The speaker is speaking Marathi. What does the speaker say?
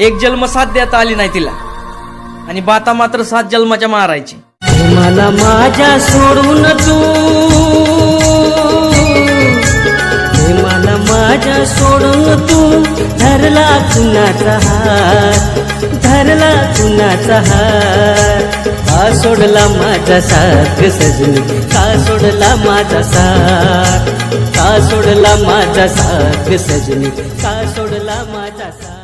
एक जन्म साथ देता आली नाही तिला आणि बाता मात्र 7 जन्माच्या मारायची. मला माझ्या सोडून तू, मला माझ्या सोडून तू धरला कुणाचा हात, धरला कुणाचा हात. का सोडला माझा साथ सजनी, का सोडला माझा साथ, का सोडला माझा साथ सजनी, का सोडला माझा साथ.